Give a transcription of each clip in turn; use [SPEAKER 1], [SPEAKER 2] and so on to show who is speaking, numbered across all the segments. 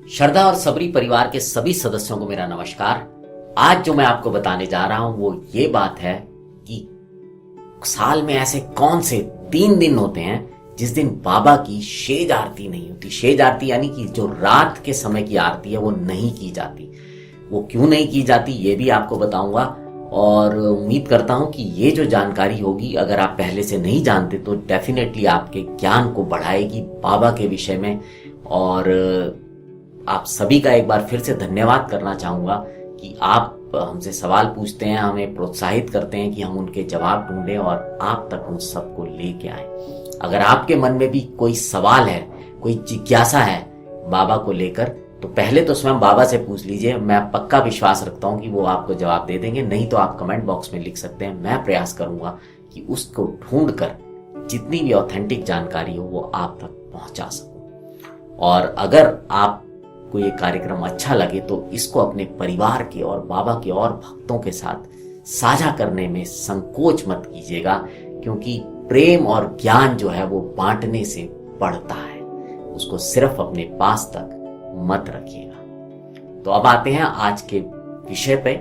[SPEAKER 1] श्रद्धा और सबरी परिवार के सभी सदस्यों को मेरा नमस्कार। आज जो मैं आपको बताने जा रहा हूं वो ये बात है कि साल में ऐसे कौन से 3 दिन होते हैं जिस दिन बाबा की शेज आरती नहीं होती। शेज आरती यानी कि जो रात के समय की आरती है वो नहीं की जाती। वो क्यों नहीं की जाती ये भी आपको बताऊंगा और उम्मीद करता हूं कि ये जो जानकारी होगी अगर आप पहले से नहीं जानते तो डेफिनेटली आपके ज्ञान को बढ़ाएगी बाबा के विषय में। और आप सभी का एक बार फिर से धन्यवाद करना चाहूंगा कि आप हमसे सवाल पूछते हैं, हमें प्रोत्साहित करते हैं कि हम उनके जवाब ढूंढें और आप तक उन सबको लेके आए। अगर आपके मन में भी कोई सवाल है, कोई जिज्ञासा है बाबा को लेकर, तो पहले तो स्वयं बाबा से पूछ लीजिए। मैं पक्का विश्वास रखता हूं कि वो आपको जवाब दे देंगे। नहीं तो आप कमेंट बॉक्स में लिख सकते हैं। मैं प्रयास करूंगा कि उसको ढूंढकर जितनी भी ऑथेंटिक जानकारी हो वो आप तक पहुंचा सकूं। और अगर आप को ये कार्यक्रम अच्छा लगे तो इसको अपने परिवार के और बाबा के और भक्तों के साथ साझा करने में संकोच मत कीजिएगा, क्योंकि प्रेम और ज्ञान जो है वो बांटने से बढ़ता है। उसको सिर्फ अपने पास तक मत रखिएगा। तो अब आते हैं आज के विषय पे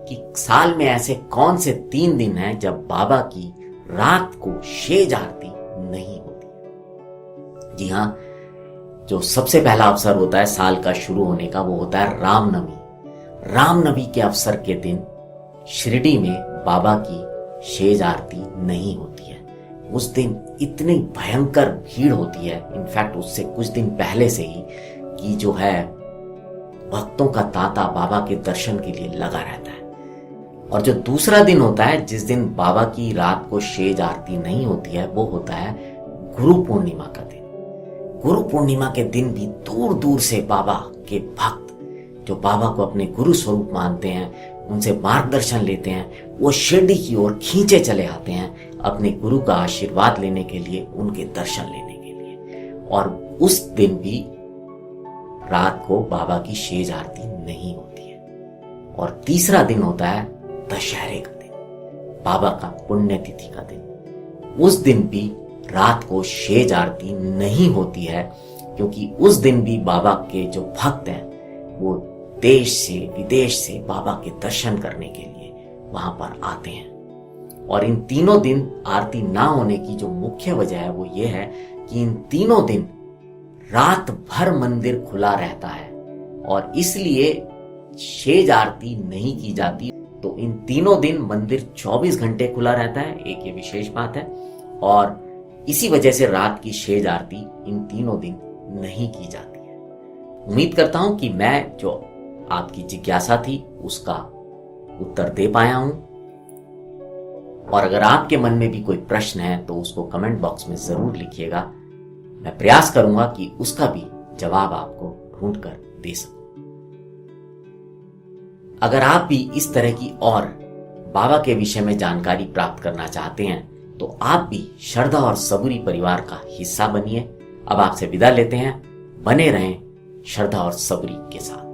[SPEAKER 1] कि साल में ऐसे कौन से 3 दिन हैं जब बाबा की रात को शेज आरती नहीं होती। जी हाँ, जो सबसे पहला अवसर होता है साल का शुरू होने का वो होता है रामनवमी। रामनवमी के अवसर के दिन शिरडी में बाबा की शेज आरती नहीं होती है। उस दिन इतनी भयंकर भीड़ होती है, इनफैक्ट उससे कुछ दिन पहले से ही, कि जो है भक्तों का तांता बाबा के दर्शन के लिए लगा रहता है। और जो दूसरा दिन होता है जिस दिन बाबा की रात को शेज आरती नहीं होती है वो होता है गुरु पूर्णिमा का दिन। गुरु पूर्णिमा के दिन भी दूर दूर से बाबा के भक्त जो बाबा को अपने गुरु स्वरूप मानते हैं, उनसे मार्गदर्शन लेते हैं, वो शिरडी की ओर खींचे चले आते हैं अपने गुरु का आशीर्वाद लेने के लिए, उनके दर्शन लेने के लिए। और उस दिन भी रात को बाबा की शेज आरती नहीं होती है। और तीसरा दिन होता है दशहरे का दिन, बाबा का पुण्यतिथि का दिन। उस दिन भी रात को शेज आरती नहीं होती है, क्योंकि उस दिन भी बाबा के जो भक्त हैं वो देश से विदेश से बाबा के दर्शन करने के लिए वहां पर आते हैं। और इन तीनों दिन आरती ना होने की जो मुख्य वजह है वो ये है कि इन तीनों दिन रात भर मंदिर खुला रहता है और इसलिए शेज आरती नहीं की जाती। तो इन तीनों दिन मंदिर 24 घंटे खुला रहता है, एक ये विशेष बात है। और इसी वजह से रात की शेज आरती इन तीनों दिन नहीं की जाती है। उम्मीद करता हूं कि मैं जो आपकी जिज्ञासा थी उसका उत्तर दे पाया हूं। और अगर आपके मन में भी कोई प्रश्न है तो उसको कमेंट बॉक्स में जरूर लिखिएगा। मैं प्रयास करूंगा कि उसका भी जवाब आपको ढूंढ कर दे सकूं। अगर आप भी इस तरह की और बाबा के विषय में जानकारी प्राप्त करना चाहते हैं तो आप भी श्रद्धा और सबरी परिवार का हिस्सा बनिए। अब आपसे विदा लेते हैं। बने रहें श्रद्धा और सबरी के साथ।